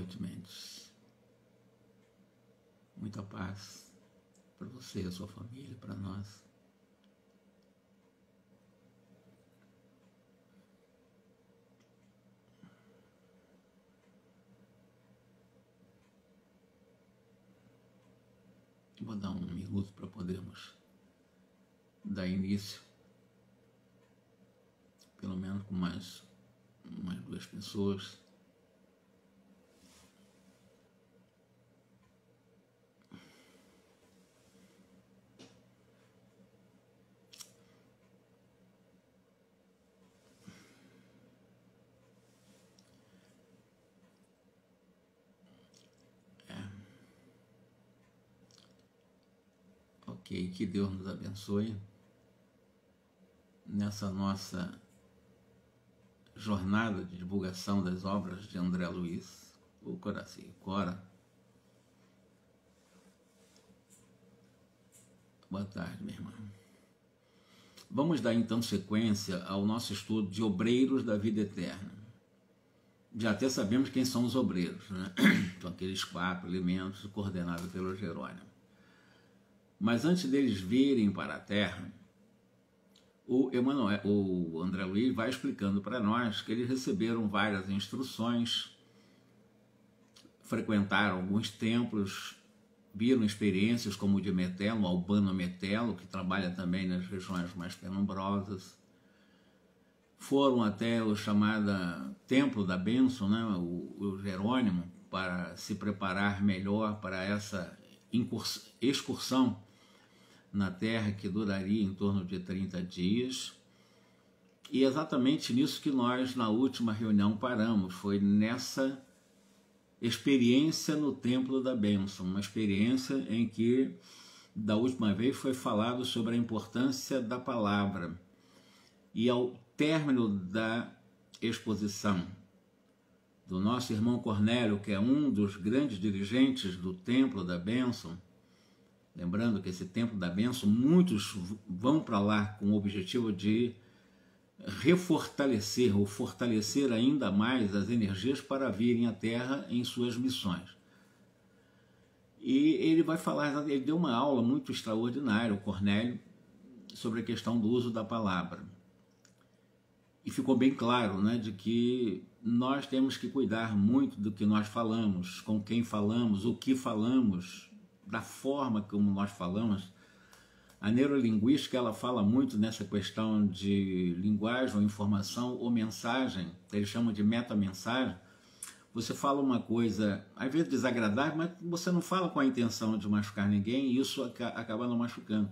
noite, Mendes. Muita paz para você, a sua família, para nós. Vou dar um minuto para podermos dar início, pelo menos com mais umas 2 pessoas. Ok, que Deus nos abençoe nessa nossa jornada de divulgação das obras de André Luiz, o Coraci Cora. Boa tarde, minha irmã. Vamos dar então sequência ao nosso estudo de obreiros da vida eterna. Já até sabemos quem são os obreiros, né? São aqueles 4 elementos coordenados pelo Jerônimo. Mas antes deles virem para a Terra, o André Luiz vai explicando para nós que eles receberam várias instruções, frequentaram alguns templos, viram experiências como o de Metelo, Albano Metelo, que trabalha também nas regiões mais penumbrosas, foram até o chamado Templo da Bênção, né, o Jerônimo, para se preparar melhor para essa excursão na Terra, que duraria em torno de 30 dias. E exatamente nisso que nós, na última reunião, paramos. Foi nessa experiência no Templo da Bênção, uma experiência em que, da última vez, foi falado sobre a importância da palavra. E ao término da exposição do nosso irmão Cornélio, que é um dos grandes dirigentes do Templo da Bênção, lembrando que esse Templo da Bênção, muitos vão para lá com o objetivo de refortalecer ou fortalecer ainda mais as energias para virem à Terra em suas missões. E ele vai falar, ele deu uma aula muito extraordinária, o Cornélio, sobre a questão do uso da palavra. E ficou bem claro, né, de que nós temos que cuidar muito do que nós falamos, com quem falamos, o que falamos, da forma como nós falamos. A neurolinguística, ela fala muito nessa questão de linguagem ou informação ou mensagem, eles chamam de metamensagem. Você fala uma coisa, às vezes desagradável, mas você não fala com a intenção de machucar ninguém e isso acaba não machucando.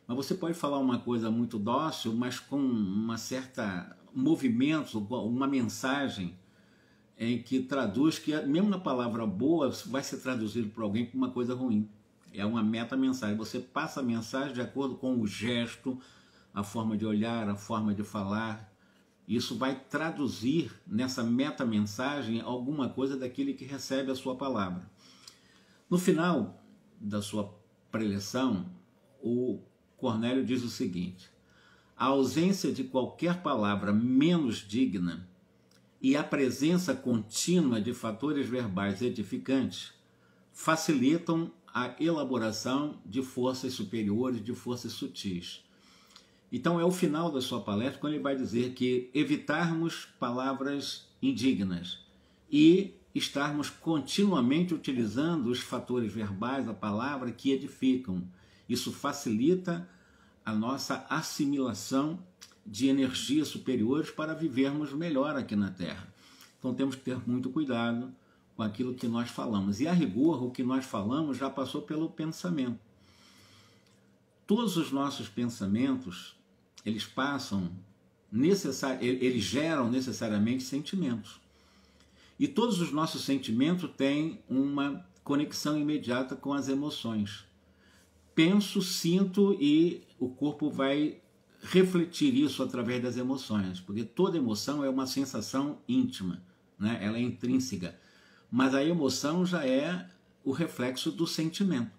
Mas você pode falar uma coisa muito dócil, mas com uma certa movimento, uma mensagem em que traduz que, mesmo na palavra boa, vai ser traduzido por alguém como uma coisa ruim. É uma meta-mensagem. Você passa a mensagem de acordo com o gesto, a forma de olhar, a forma de falar. Isso vai traduzir nessa meta-mensagem alguma coisa daquele que recebe a sua palavra. No final da sua preleção, o Cornélio diz o seguinte: a ausência de qualquer palavra menos digna e a presença contínua de fatores verbais edificantes facilitam a elaboração de forças superiores, de forças sutis. Então é o final da sua palestra quando ele vai dizer que evitarmos palavras indignas e estarmos continuamente utilizando os fatores verbais, a palavra, que edificam. Isso facilita a nossa assimilação de energias superiores para vivermos melhor aqui na Terra. Então temos que ter muito cuidado com aquilo que nós falamos. E a rigor, o que nós falamos já passou pelo pensamento. Todos os nossos pensamentos, eles geram necessariamente sentimentos. E todos os nossos sentimentos têm uma conexão imediata com as emoções. Penso, sinto e o corpo vai refletir isso através das emoções, porque toda emoção é uma sensação íntima, né? Ela é intrínseca, mas a emoção já é o reflexo do sentimento.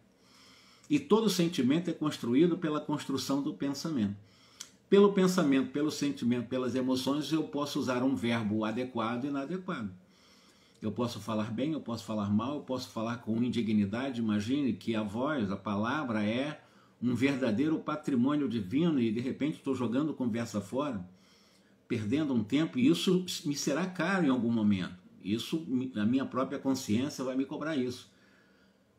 E todo sentimento é construído pela construção do pensamento. Pelo pensamento, pelo sentimento, pelas emoções, eu posso usar um verbo adequado e inadequado. Eu posso falar bem, eu posso falar mal, eu posso falar com indignidade. Imagine que a voz, a palavra é um verdadeiro patrimônio divino e de repente estou jogando conversa fora, perdendo um tempo, e isso me será caro em algum momento. Isso, a minha própria consciência vai me cobrar isso.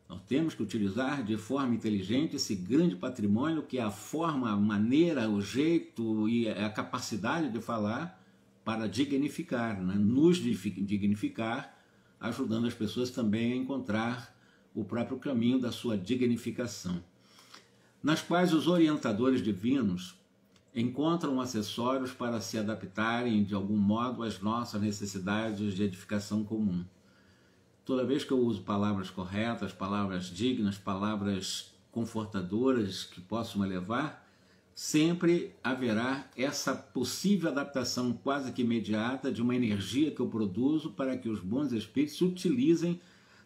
Nós temos que utilizar de forma inteligente esse grande patrimônio que é a forma, a maneira, o jeito e a capacidade de falar para dignificar, né? Nos dignificar, ajudando as pessoas também a encontrar o próprio caminho da sua dignificação. Nas quais os orientadores divinos encontram acessórios para se adaptarem de algum modo às nossas necessidades de edificação comum. Toda vez que eu uso palavras corretas, palavras dignas, palavras confortadoras que possam me levar, sempre haverá essa possível adaptação quase que imediata de uma energia que eu produzo para que os bons espíritos se utilizem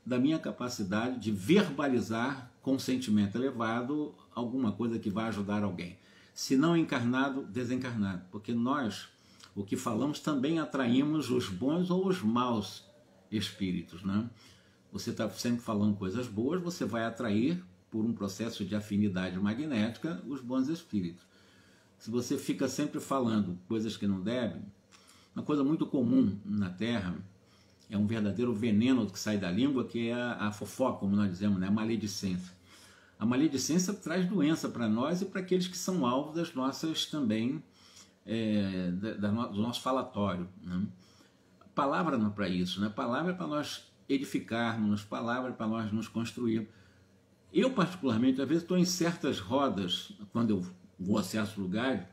da minha capacidade de verbalizar com sentimento elevado alguma coisa que vai ajudar alguém. Se não encarnado, desencarnado, porque nós, o que falamos, também atraímos os bons ou os maus espíritos, né? Você está sempre falando coisas boas, você vai atrair, por um processo de afinidade magnética, os bons espíritos. Se você fica sempre falando coisas que não devem, uma coisa muito comum na Terra, é um verdadeiro veneno que sai da língua, que é a fofoca, como nós dizemos, né? A maledicência. A maledicência traz doença para nós e para aqueles que são alvo das nossas também, do nosso falatório, né? A palavra não é para isso, né? A palavra é para nós edificarmos, palavra é para nós nos construirmos. Eu, particularmente, às vezes estou em certas rodas, quando eu vou a certos lugares,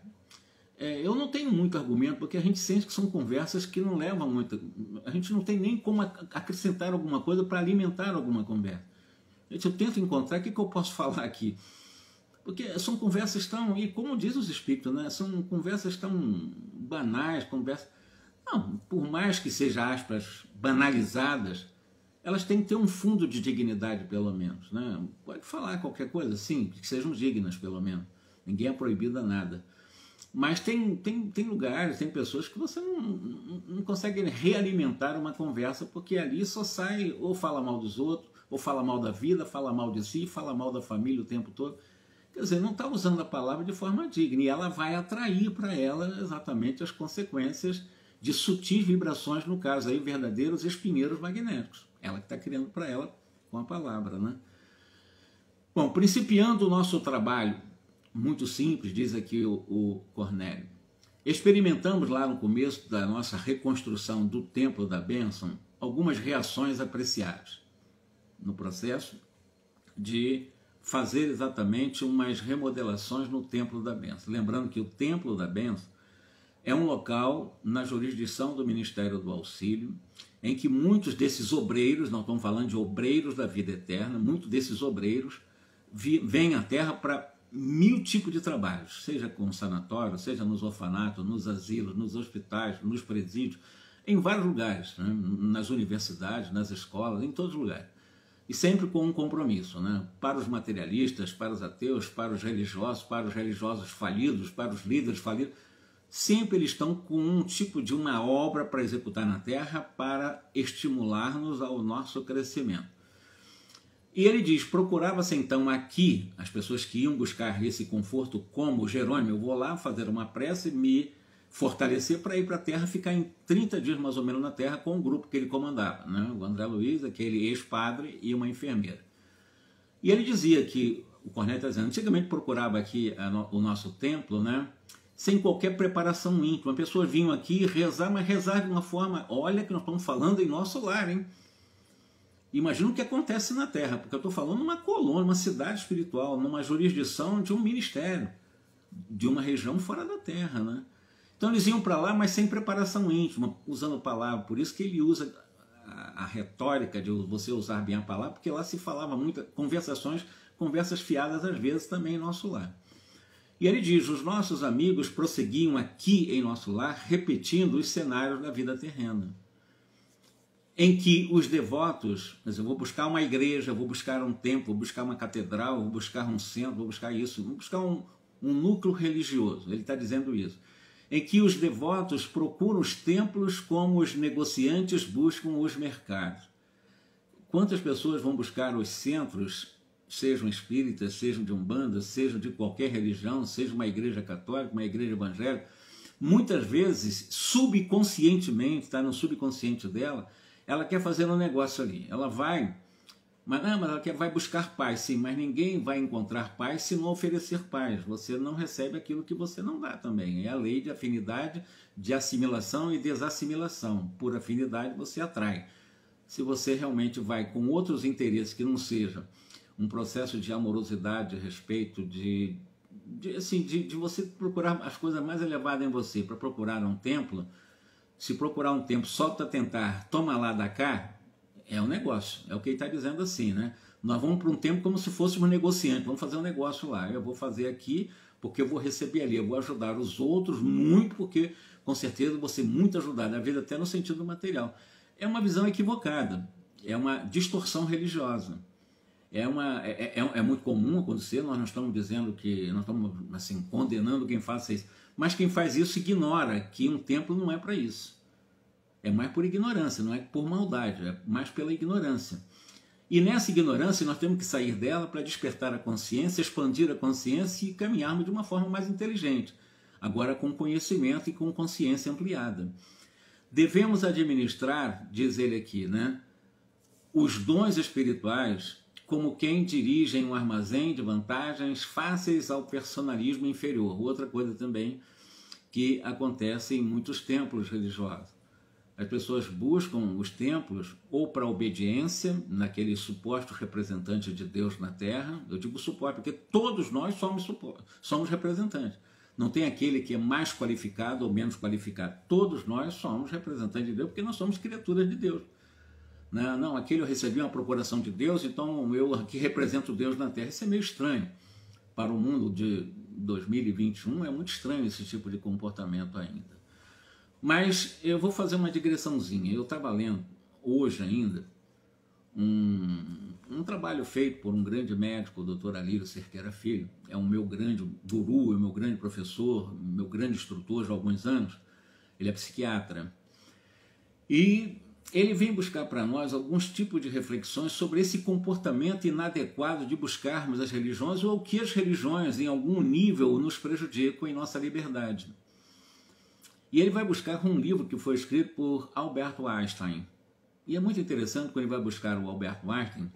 eu não tenho muito argumento, porque a gente sente que são conversas que não levam muito. A gente não tem nem como acrescentar alguma coisa para alimentar alguma conversa. Eu tento encontrar o que eu posso falar aqui. Porque são conversas tão, e como diz os espíritos, né, são conversas tão banais, conversas. Não, por mais que sejam aspas banalizadas, elas têm que ter um fundo de dignidade, pelo menos, né? Pode falar qualquer coisa, sim, que sejam dignas, pelo menos. Ninguém é proibido a nada. Mas tem lugares, tem pessoas que você não consegue realimentar uma conversa, porque ali só sai ou fala mal dos outros, ou fala mal da vida, fala mal de si, fala mal da família o tempo todo. Quer dizer, não está usando a palavra de forma digna, e ela vai atrair para ela exatamente as consequências de sutis vibrações, no caso aí, verdadeiros espinheiros magnéticos. Ela que está criando para ela com a palavra, né? Bom, principiando o nosso trabalho, muito simples, diz aqui o Cornélio, experimentamos lá no começo da nossa reconstrução do Templo da Bênção algumas reações apreciáveis no processo de fazer exatamente umas remodelações no Templo da Bênção. Lembrando que o Templo da Bênção é um local na jurisdição do Ministério do Auxílio, em que muitos desses obreiros, não estamos falando de obreiros da vida eterna, muitos desses obreiros vêm à Terra para 1000 tipos de trabalhos, seja com sanatório, seja nos orfanatos, nos asilos, nos hospitais, nos presídios, em vários lugares, né? Nas universidades, nas escolas, em todos os lugares. E sempre com um compromisso, né? Para os materialistas, para os ateus, para os religiosos falidos, para os líderes falidos, sempre eles estão com um tipo de uma obra para executar na Terra para estimular-nos ao nosso crescimento. E ele diz, procurava-se então aqui, as pessoas que iam buscar esse conforto, como Jerônimo, eu vou lá fazer uma prece, me fortalecer para ir para a Terra, ficar em 30 dias mais ou menos na Terra com o grupo que ele comandava, né? O André Luiz, aquele ex-padre e uma enfermeira. E ele dizia que, o Cornélio está dizendo, antigamente procurava aqui o nosso templo, né? Sem qualquer preparação íntima. As pessoas vinham aqui rezar, mas rezar de uma forma, olha que nós estamos falando em nosso lar, hein? Imagina o que acontece na Terra, porque eu estou falando numa colônia, uma cidade espiritual, numa jurisdição de um ministério, de uma região fora da Terra, né? Então eles iam para lá, mas sem preparação íntima, usando palavra. Por isso que ele usa a retórica de você usar bem a palavra, porque lá se falava muito, conversas fiadas às vezes também em nosso lar. E ele diz, os nossos amigos prosseguiam aqui em nosso lar, repetindo os cenários da vida terrena, em que os devotos, mas eu vou buscar uma igreja, vou buscar um templo, vou buscar uma catedral, vou buscar um centro, vou buscar isso, vou buscar um núcleo religioso, ele está dizendo isso. em que os devotos procuram os templos como os negociantes buscam os mercados. Quantas pessoas vão buscar os centros, sejam espíritas, sejam de umbanda, sejam de qualquer religião, seja uma igreja católica, uma igreja evangélica, muitas vezes, subconscientemente, está no subconsciente dela, ela quer fazer um negócio ali. Ela vai, mas ela vai buscar paz, sim, mas ninguém vai encontrar paz se não oferecer paz. Você não recebe aquilo que você não dá também. É a lei de afinidade, de assimilação e desassimilação. Por afinidade você atrai. Se você realmente vai com outros interesses que não seja um processo de amorosidade, respeito, de você procurar as coisas mais elevadas em você, para procurar um templo, se procurar um templo só para tentar toma lá, dá cá, é um negócio, é o que ele está dizendo assim, né? Nós vamos para um templo como se fôssemos negociantes, vamos fazer um negócio lá, eu vou fazer aqui porque eu vou receber ali, eu vou ajudar os outros muito, porque com certeza eu vou ser muito ajudado, a vida até no sentido material. É uma visão equivocada, é uma distorção religiosa. É muito comum acontecer, nós não estamos dizendo que, nós estamos assim, condenando quem faça isso, mas quem faz isso ignora que um templo não é para isso. É mais por ignorância, não é por maldade, é mais pela ignorância. E nessa ignorância nós temos que sair dela para despertar a consciência, expandir a consciência e caminharmos de uma forma mais inteligente, agora com conhecimento e com consciência ampliada. Devemos administrar, diz ele aqui, né, os dons espirituais como quem dirige em um armazém de vantagens fáceis ao personalismo inferior. Outra coisa também que acontece em muitos templos religiosos. As pessoas buscam os templos ou para obediência, naqueles supostos representantes de Deus na Terra. Eu digo suposto porque todos nós somos representantes. Não tem aquele que é mais qualificado ou menos qualificado. Todos nós somos representantes de Deus porque nós somos criaturas de Deus. Não, aquele eu recebi uma procuração de Deus, então eu aqui represento Deus na Terra. Isso é meio estranho. Para o mundo de 2021 é muito estranho esse tipo de comportamento ainda. Mas eu vou fazer uma digressãozinha. Eu estava lendo hoje ainda um trabalho feito por um grande médico, o Dr. Alírio Cerqueira Filho. É o meu grande guru, é o meu grande professor, meu grande instrutor de alguns anos. Ele é psiquiatra. E ele vem buscar para nós alguns tipos de reflexões sobre esse comportamento inadequado de buscarmos as religiões ou que as religiões, em algum nível, nos prejudicam em nossa liberdade. E ele vai buscar um livro que foi escrito por Albert Einstein. E é muito interessante quando ele vai buscar o Albert Einstein,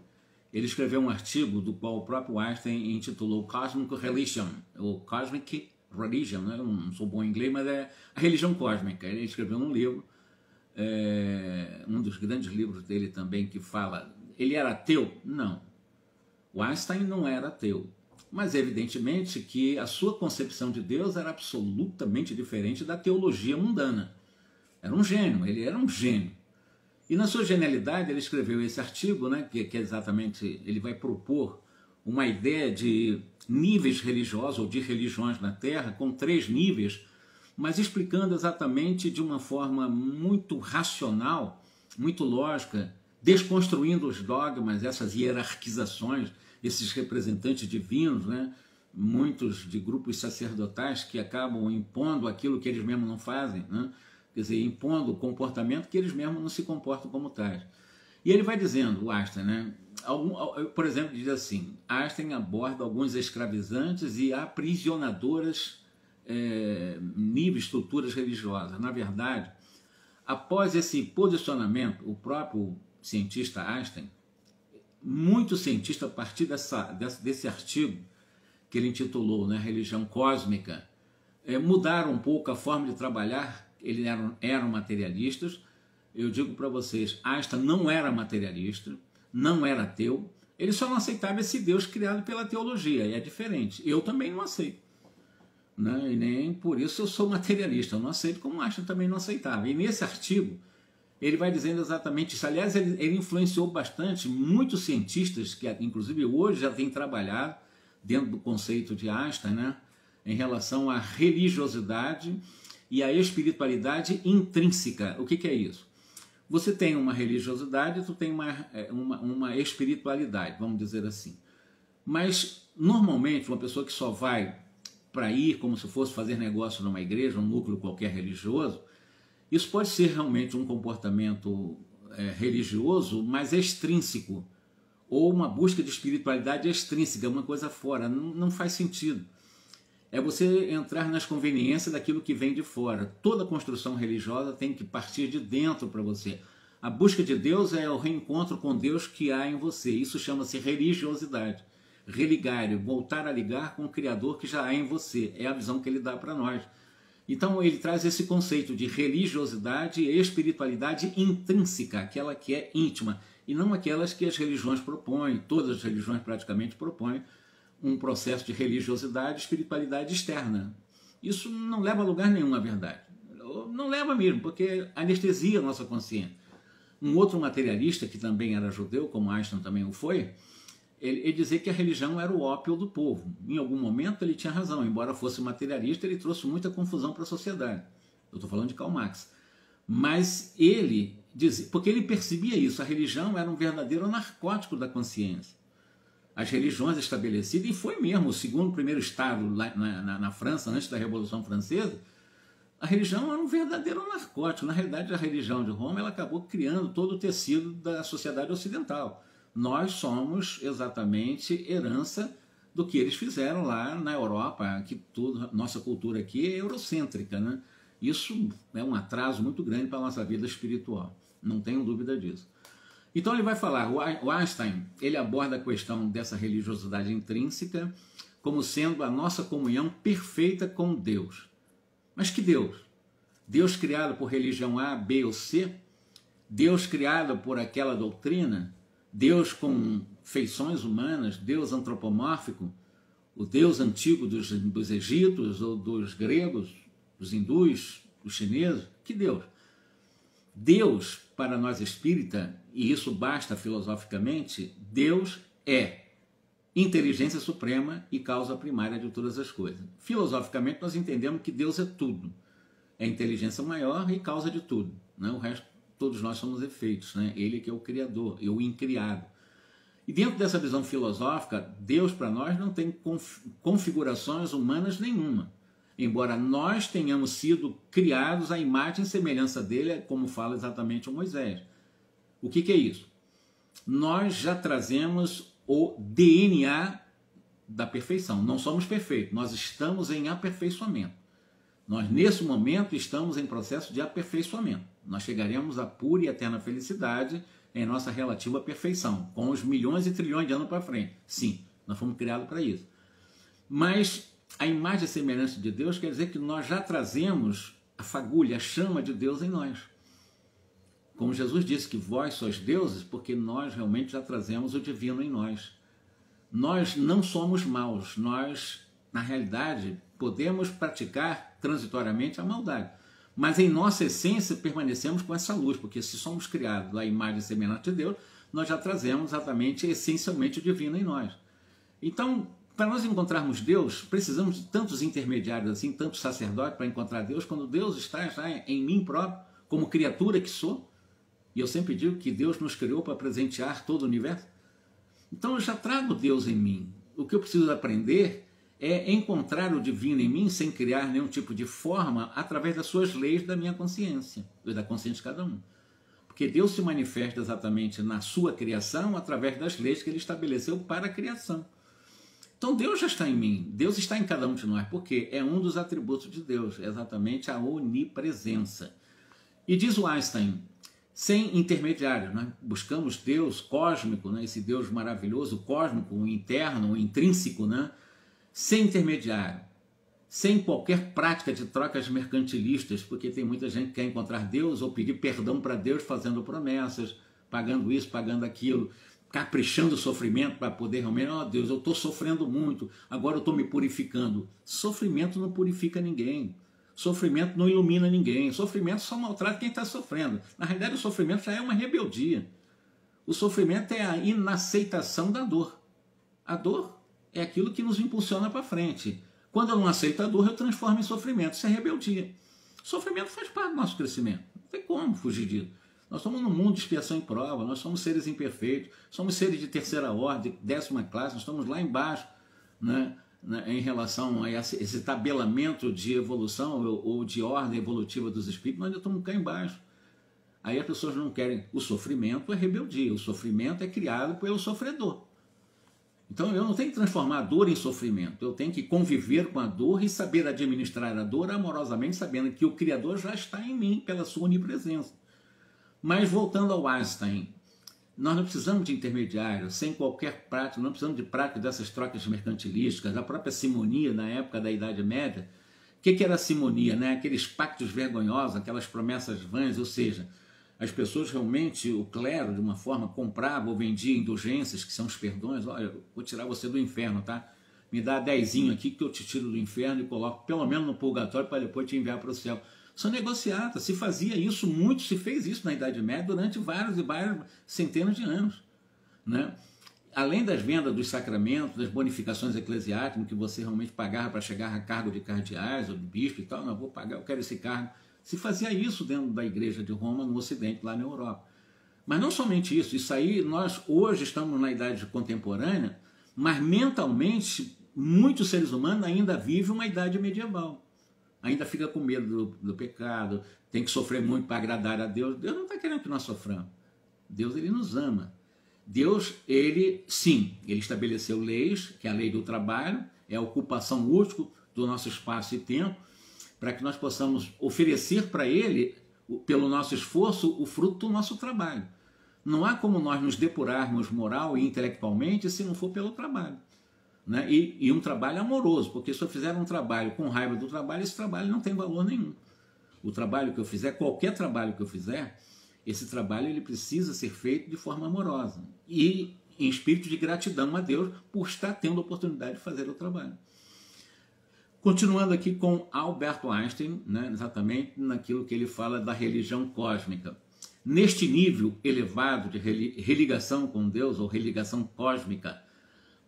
ele escreveu um artigo do qual o próprio Einstein intitulou Cosmic Religion, ou Cosmic Religion, né? Eu não sou bom em inglês, mas é a religião cósmica. Ele escreveu um livro, um dos grandes livros dele também, que fala, ele era ateu? Não, o Einstein não era ateu, mas evidentemente que a sua concepção de Deus era absolutamente diferente da teologia mundana. Era um gênio, ele era um gênio. E na sua genialidade ele escreveu esse artigo, né, que exatamente ele vai propor uma ideia de níveis religiosos ou de religiões na Terra, com 3 níveis, mas explicando exatamente de uma forma muito racional, muito lógica, desconstruindo os dogmas, essas hierarquizações, esses representantes divinos, né? Muitos de grupos sacerdotais que acabam impondo aquilo que eles mesmos não fazem, né? Quer dizer, impondo o comportamento que eles mesmos não se comportam como tais. E ele vai dizendo, o Einstein, né? Por exemplo, diz assim, Einstein aborda alguns escravizantes e aprisionadoras níveis, estruturas religiosas. Na verdade, após esse posicionamento, o próprio cientista Einstein, muitos cientistas, a partir desse artigo que ele intitulou, né, Religião Cósmica, mudaram um pouco a forma de trabalhar. Eles eram materialistas. Eu digo para vocês, Einstein não era materialista, não era ateu, ele só não aceitava esse Deus criado pela teologia, e é diferente. Eu também não aceito, né? E nem por isso eu sou materialista, eu não aceito como Einstein também não aceitava. E nesse artigo, ele vai dizendo exatamente isso. Aliás, ele influenciou bastante muitos cientistas que, inclusive, hoje já têm trabalhado dentro do conceito de Einstein, né, em relação à religiosidade e à espiritualidade intrínseca. O que é isso? Você tem uma religiosidade, tu tem uma espiritualidade, vamos dizer assim. Mas, normalmente, uma pessoa que só vai para ir como se fosse fazer negócio numa igreja, um núcleo qualquer religioso, isso pode ser realmente um comportamento religioso, mas extrínseco, ou uma busca de espiritualidade extrínseca, uma coisa fora. Não faz sentido. É você entrar nas conveniências daquilo que vem de fora. Toda construção religiosa tem que partir de dentro para você. A busca de Deus é o reencontro com Deus que há em você. Isso chama-se religiosidade. Religar, voltar a ligar com o Criador que já há em você. É a visão que ele dá para nós. Então ele traz esse conceito de religiosidade e espiritualidade intrínseca, aquela que é íntima, e não aquelas que as religiões propõem, todas as religiões praticamente propõem um processo de religiosidade e espiritualidade externa. Isso não leva a lugar nenhum, na verdade. Não leva mesmo, porque anestesia a nossa consciência. Um outro materialista, que também era judeu, como Einstein também o foi, ele dizia que a religião era o ópio do povo. Em algum momento ele tinha razão, embora fosse materialista, ele trouxe muita confusão para a sociedade. Eu estou falando de Karl Marx. Mas ele dizia, porque ele percebia isso, a religião era um verdadeiro narcótico da consciência. As religiões estabelecidas, e foi mesmo o segundo, primeiro estado lá na França, antes da Revolução Francesa, a religião era um verdadeiro narcótico. Na realidade, a religião de Roma ela acabou criando todo o tecido da sociedade ocidental. Nós somos exatamente herança do que eles fizeram lá na Europa, que nossa cultura aqui é eurocêntrica, né? Isso é um atraso muito grande para a nossa vida espiritual, não tenho dúvida disso. Então ele vai falar, o Einstein, ele aborda a questão dessa religiosidade intrínseca como sendo a nossa comunhão perfeita com Deus. Mas que Deus? Deus criado por religião A, B ou C? Deus criado por aquela doutrina? Deus com feições humanas, Deus antropomórfico, o Deus antigo dos egípcios ou dos gregos, dos hindus, dos chineses? Que Deus? Deus, para nós espírita, e isso basta filosoficamente, Deus é inteligência suprema e causa primária de todas as coisas. Filosoficamente nós entendemos que Deus é tudo, é inteligência maior e causa de tudo, né? O resto todos nós somos efeitos, né? Ele que é o Criador, é o incriado. E dentro dessa visão filosófica, Deus para nós não tem configurações humanas nenhuma. Embora nós tenhamos sido criados à imagem e semelhança dele, como fala exatamente o Moisés. O que é isso? Nós já trazemos o DNA da perfeição. Não somos perfeitos, nós estamos em aperfeiçoamento. Nós, nesse momento, estamos em processo de aperfeiçoamento. Nós chegaremos à pura e eterna felicidade em nossa relativa perfeição, com os milhões e trilhões de anos para frente. Sim, nós fomos criados para isso. Mas a imagem e semelhança de Deus quer dizer que nós já trazemos a fagulha, a chama de Deus em nós. Como Jesus disse que vós sois deuses, porque nós realmente já trazemos o divino em nós. Nós não somos maus, nós, na realidade, podemos praticar transitoriamente a maldade. Mas em nossa essência permanecemos com essa luz, porque se somos criados à imagem e semelhança de Deus, nós já trazemos exatamente, essencialmente o divino em nós. Então, para nós encontrarmos Deus, precisamos de tantos intermediários assim, tantos sacerdotes para encontrar Deus, quando Deus está já em mim próprio, como criatura que sou. E eu sempre digo que Deus nos criou para presentear todo o universo. Então eu já trago Deus em mim. O que eu preciso aprender é encontrar o divino em mim sem criar nenhum tipo de forma através das suas leis da minha consciência, e da consciência de cada um. Porque Deus se manifesta exatamente na sua criação através das leis que ele estabeleceu para a criação. Então Deus já está em mim, Deus está em cada um de nós, porque é um dos atributos de Deus, exatamente a onipresença. E diz o Einstein, sem intermediários, né? Buscamos Deus cósmico, né? Esse Deus maravilhoso, cósmico, o interno, o intrínseco, né? Sem intermediário, sem qualquer prática de trocas mercantilistas, porque tem muita gente que quer encontrar Deus ou pedir perdão para Deus fazendo promessas, pagando isso, pagando aquilo, caprichando o sofrimento para poder realmente, ó Deus, eu estou sofrendo muito, agora eu estou me purificando. Sofrimento não purifica ninguém. Sofrimento não ilumina ninguém. Sofrimento só maltrata quem está sofrendo. Na realidade, o sofrimento já é uma rebeldia. O sofrimento é a inaceitação da dor. A dor é aquilo que nos impulsiona para frente. Quando eu não aceito a dor, eu transformo em sofrimento. Isso é rebeldia. Sofrimento faz parte do nosso crescimento. Não tem como fugir disso. Nós somos num mundo de expiação e prova. Nós somos seres imperfeitos. Somos seres de terceira ordem, de 10ª classe. Nós estamos lá embaixo, né? né, em relação a esse tabelamento de evolução ou de ordem evolutiva dos espíritos, nós ainda estamos cá embaixo. Aí as pessoas não querem. O sofrimento é rebeldia, o sofrimento é criado pelo sofredor. Então eu não tenho que transformar a dor em sofrimento, eu tenho que conviver com a dor e saber administrar a dor amorosamente, sabendo que o Criador já está em mim pela sua onipresença. Mas voltando ao Einstein, nós não precisamos de intermediários, sem qualquer prática, não precisamos de prática dessas trocas mercantilísticas. A própria simonia, na época da Idade Média, o que era a simonia? Né? Aqueles pactos vergonhosos, aquelas promessas vãs, ou seja, as pessoas realmente, o clero, de uma forma, comprava ou vendia indulgências, que são os perdões. Olha, eu vou tirar você do inferno, tá? Me dá 10 aqui que eu te tiro do inferno e coloco pelo menos no purgatório para depois te enviar para o céu. São negociatas, se fazia isso, muito se fez isso na Idade Média durante várias e várias centenas de anos, né? Além das vendas dos sacramentos, das bonificações eclesiásticas, que você realmente pagava para chegar a cargo de cardeais ou de bispo e tal, não, eu vou pagar, eu quero esse cargo. Se fazia isso dentro da igreja de Roma, no Ocidente, lá na Europa. Mas não somente isso, isso aí, nós hoje estamos na idade contemporânea, mas mentalmente, muitos seres humanos ainda vivem uma idade medieval. Ainda fica com medo do pecado, tem que sofrer muito para agradar a Deus. Deus não está querendo que nós soframos. Deus, ele nos ama. Deus, ele, sim, ele estabeleceu leis, que é a lei do trabalho, é a ocupação útil do nosso espaço e tempo, para que nós possamos oferecer para ele, pelo nosso esforço, o fruto do nosso trabalho. Não há como nós nos depurarmos moral e intelectualmente se não for pelo trabalho. Né? E um trabalho amoroso, porque se eu fizer um trabalho com raiva do trabalho, esse trabalho não tem valor nenhum. O trabalho que eu fizer, qualquer trabalho que eu fizer, esse trabalho ele precisa ser feito de forma amorosa e em espírito de gratidão a Deus por estar tendo a oportunidade de fazer o trabalho. Continuando aqui com Albert Einstein, né, exatamente naquilo que ele fala da religião cósmica. Neste nível elevado de religação com Deus, ou religação cósmica,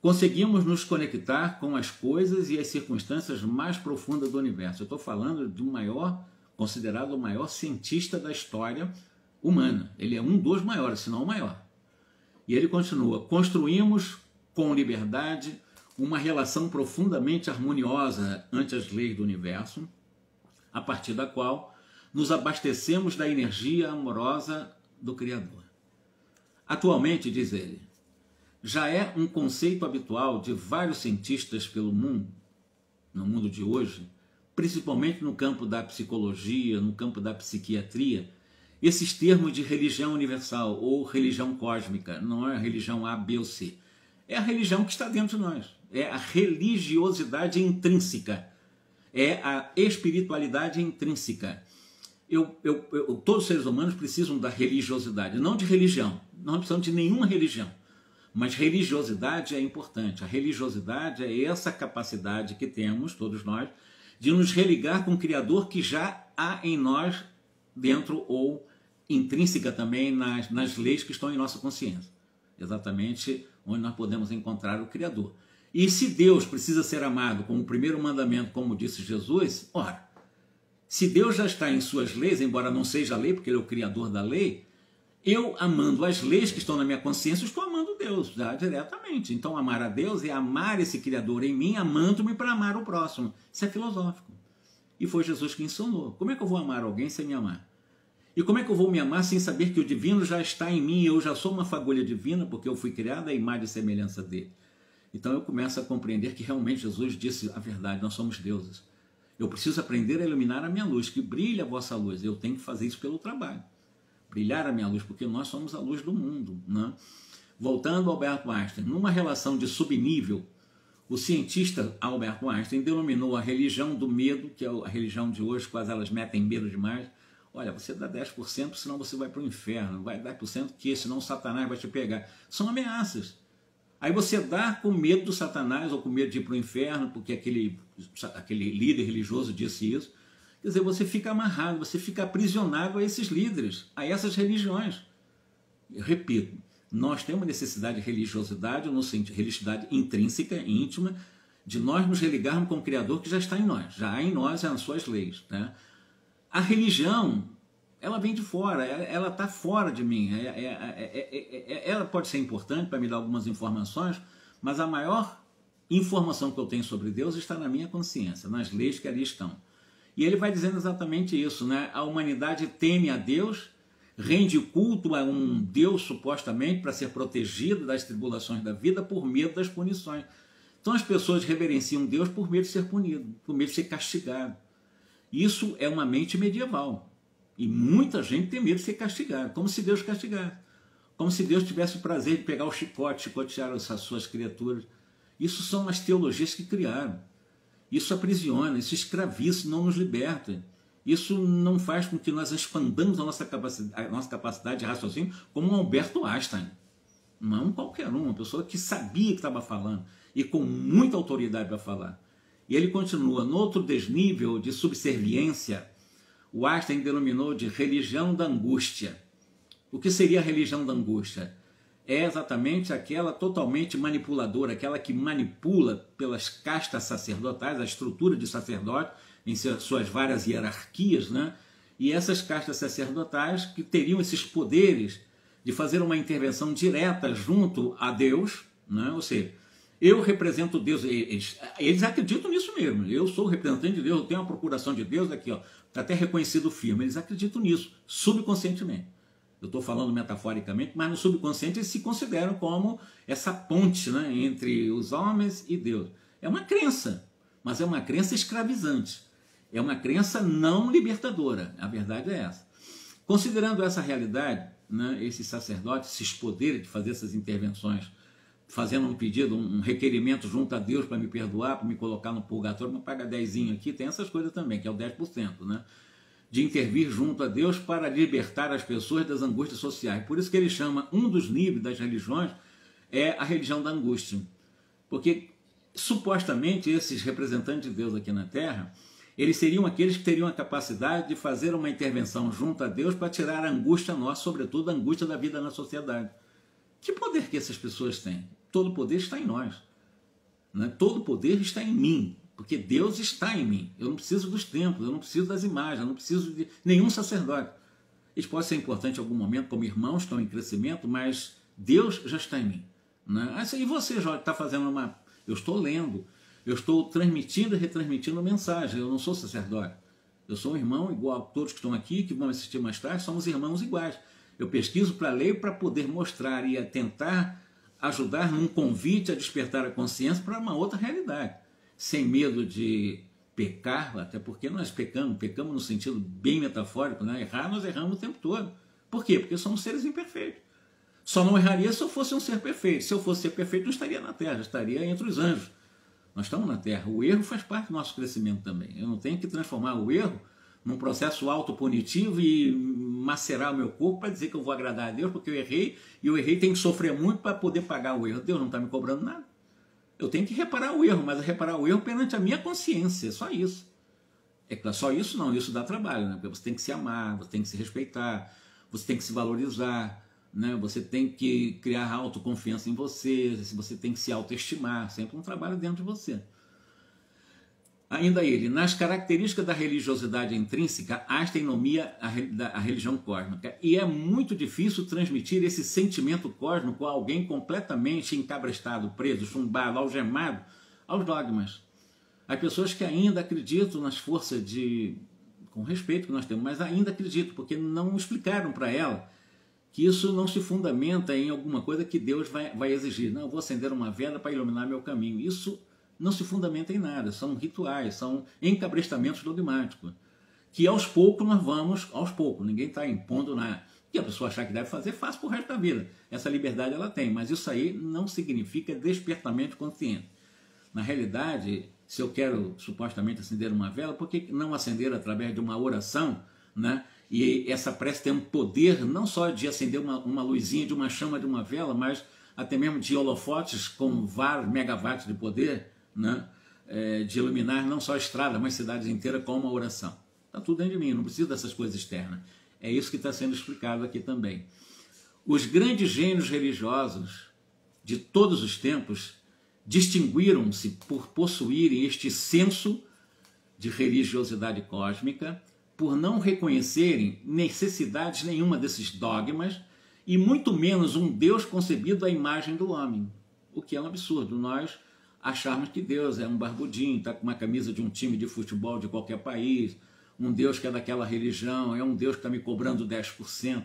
conseguimos nos conectar com as coisas e as circunstâncias mais profundas do universo. Eu estou falando do maior, considerado o maior cientista da história humana. Ele é um dos maiores, se não o maior. E ele continua: construímos com liberdade uma relação profundamente harmoniosa ante as leis do universo, a partir da qual nos abastecemos da energia amorosa do Criador. Atualmente, diz ele, já é um conceito habitual de vários cientistas pelo mundo, no mundo de hoje, principalmente no campo da psicologia, no campo da psiquiatria, esses termos de religião universal ou religião cósmica. Não é a religião A, B ou C. É a religião que está dentro de nós. É a religiosidade intrínseca. É a espiritualidade intrínseca. Todos os seres humanos precisam da religiosidade, não de religião. Não precisamos de nenhuma religião. Mas religiosidade é importante. A religiosidade é essa capacidade que temos, todos nós, de nos religar com o Criador que já há em nós, dentro ou intrínseca também nas leis que estão em nossa consciência. Exatamente onde nós podemos encontrar o Criador. E se Deus precisa ser amado como o primeiro mandamento, como disse Jesus, ora, se Deus já está em suas leis, embora não seja a lei, porque Ele é o Criador da lei, eu amando as leis que estão na minha consciência, estou amando Deus, já diretamente. Então amar a Deus é amar esse Criador em mim, amando-me para amar o próximo. Isso é filosófico. E foi Jesus que ensinou. Como é que eu vou amar alguém sem me amar? E como é que eu vou me amar sem saber que o divino já está em mim? Eu já sou uma fagulha divina porque eu fui criado à imagem e semelhança dele. Então eu começo a compreender que realmente Jesus disse a verdade, nós somos deuses. Eu preciso aprender a iluminar a minha luz, que brilhe a vossa luz. Eu tenho que fazer isso pelo trabalho. Brilhar a minha luz, porque nós somos a luz do mundo. Né? Voltando ao Albert Einstein, numa relação de subnível, o cientista Albert Einstein denominou a religião do medo, que é a religião de hoje, quase elas metem medo demais. Olha, você dá 10%, senão você vai para o inferno. Vai 10% que senão o Satanás vai te pegar. São ameaças. Aí você dá com medo do Satanás ou com medo de ir para o inferno, porque aquele líder religioso disse isso. Quer dizer, você fica amarrado, você fica aprisionado a esses líderes, a essas religiões. Eu repito, nós temos necessidade de religiosidade, no sentido de religiosidade intrínseca, íntima, de nós nos religarmos com o Criador que já está em nós, já há em nós as suas leis. Né? A religião, ela vem de fora, ela está fora de mim. Ela pode ser importante para me dar algumas informações, mas a maior informação que eu tenho sobre Deus está na minha consciência, nas leis que ali estão. E ele vai dizendo exatamente isso, né? A humanidade teme a Deus, rende culto a um Deus supostamente para ser protegido das tribulações da vida por medo das punições. Então as pessoas reverenciam Deus por medo de ser punido, por medo de ser castigado. Isso é uma mente medieval. E muita gente tem medo de ser castigado, como se Deus castigasse. Como se Deus tivesse o prazer de pegar o chicote, chicotear as suas criaturas. Isso são as teologias que criaram. Isso aprisiona, isso escraviza, não nos liberta. Isso não faz com que nós expandamos a nossa capacidade de raciocínio como um Alberto Einstein. Não qualquer um, uma pessoa que sabia que estava falando e com muita autoridade para falar. E ele continua, no outro desnível de subserviência, o Einstein denominou de religião da angústia. O que seria a religião da angústia? É exatamente aquela totalmente manipuladora, aquela que manipula pelas castas sacerdotais, a estrutura de sacerdote, em suas várias hierarquias, né? E essas castas sacerdotais que teriam esses poderes de fazer uma intervenção direta junto a Deus, né? Ou seja, eu represento Deus, eles acreditam nisso mesmo, eu sou o representante de Deus, eu tenho uma procuração de Deus aqui, está até reconhecido firme, eles acreditam nisso, subconscientemente. Eu estou falando metaforicamente, mas no subconsciente eles se consideram como essa ponte, né, entre os homens e Deus. É uma crença, mas é uma crença escravizante. É uma crença não libertadora. A verdade é essa. Considerando essa realidade, né, esses sacerdotes, esses poderes de fazer essas intervenções, fazendo um pedido, um requerimento junto a Deus para me perdoar, para me colocar no purgatório, me paga 10 aqui, tem essas coisas também, que é o 10%, né? De intervir junto a Deus para libertar as pessoas das angústias sociais. Por isso que ele chama um dos níveis das religiões é a religião da angústia. Porque supostamente esses representantes de Deus aqui na Terra, eles seriam aqueles que teriam a capacidade de fazer uma intervenção junto a Deus para tirar a angústia nossa, sobretudo a angústia da vida na sociedade. Que poder que essas pessoas têm? Todo o poder está em nós, né? Todo o poder está em mim. Porque Deus está em mim. Eu não preciso dos templos, eu não preciso das imagens, eu não preciso de nenhum sacerdote. Eles podem ser importantes em algum momento, como irmãos, estão em crescimento, mas Deus já está em mim. Né? E você, Jorge, está fazendo uma... Eu estou lendo, eu estou transmitindo e retransmitindo mensagem, eu não sou sacerdote. Eu sou um irmão igual a todos que estão aqui, que vão assistir mais tarde, somos irmãos iguais. Eu pesquiso para ler para poder mostrar e tentar ajudar num convite a despertar a consciência para uma outra realidade. Sem medo de pecar, até porque nós pecamos no sentido bem metafórico, né? Errar, nós erramos o tempo todo. Por quê? Porque somos seres imperfeitos. Só não erraria se eu fosse um ser perfeito. Se eu fosse ser perfeito, não estaria na Terra, estaria entre os anjos. Nós estamos na Terra. O erro faz parte do nosso crescimento também. Eu não tenho que transformar o erro num processo autopunitivo e macerar o meu corpo para dizer que eu vou agradar a Deus, porque eu errei, e eu errei, tenho que sofrer muito para poder pagar o erro. Deus não está me cobrando nada. Eu tenho que reparar o erro, mas reparar o erro perante a minha consciência, só isso. É claro, só isso não, isso dá trabalho, né? Porque você tem que se amar, você tem que se respeitar, você tem que se valorizar, né? Você tem que criar autoconfiança em você tem que se autoestimar, sempre um trabalho dentro de você. Ainda ele, nas características da religiosidade intrínseca, Einstein nomia a religião cósmica. E é muito difícil transmitir esse sentimento cósmico a alguém completamente encabrestado, preso, chumbado, algemado aos dogmas. Há pessoas que ainda acreditam nas forças com respeito que nós temos, mas ainda acreditam, porque não explicaram para ela que isso não se fundamenta em alguma coisa que Deus vai exigir. Não, eu vou acender uma vela para iluminar meu caminho. Isso não se fundamenta em nada, são rituais, são encabrestamentos dogmáticos, que aos poucos nós vamos, aos poucos, ninguém está impondo nada. O que a pessoa achar que deve fazer, faz para o resto da vida. Essa liberdade ela tem, mas isso aí não significa despertamento consciente. Na realidade, se eu quero supostamente acender uma vela, por que não acender através de uma oração, né? E essa prece tem um poder não só de acender uma luzinha de uma chama de uma vela, mas até mesmo de holofotes com vários megawatts de poder, né? De iluminar não só a estrada, mas cidades inteiras com uma oração. Está tudo dentro de mim, não preciso dessas coisas externas. É isso que está sendo explicado aqui também. Os grandes gênios religiosos de todos os tempos distinguiram-se por possuírem este senso de religiosidade cósmica, por não reconhecerem necessidade nenhuma desses dogmas e muito menos um Deus concebido à imagem do homem, o que é um absurdo. Nós acharmos que Deus é um barbudinho, está com uma camisa de um time de futebol de qualquer país, um Deus que é daquela religião, é um Deus que está me cobrando 10%,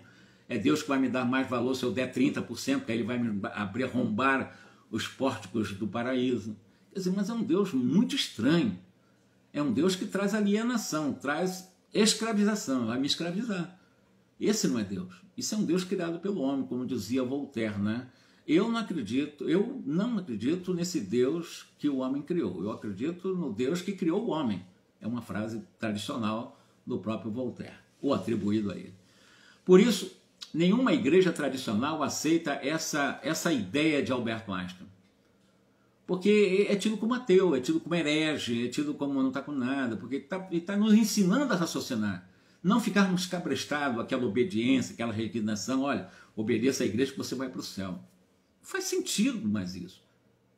é Deus que vai me dar mais valor se eu der 30%, porque aí ele vai me arrombar os pórticos do paraíso. Quer dizer, mas é um Deus muito estranho. É um Deus que traz alienação, traz escravização, vai me escravizar. Esse não é Deus. Isso é um Deus criado pelo homem, como dizia Voltaire, né? Eu não acredito nesse Deus que o homem criou. Eu acredito no Deus que criou o homem. É uma frase tradicional do próprio Voltaire, ou atribuído a ele. Por isso, nenhuma igreja tradicional aceita essa ideia de Albert Einstein. Porque é tido como ateu, é tido como herege, é tido como não está com nada, porque ele está nos ensinando a raciocinar. Não ficarmos cabrestados, aquela obediência, aquela resignação, olha, obedeça à igreja que você vai para o céu. Não faz sentido mais isso.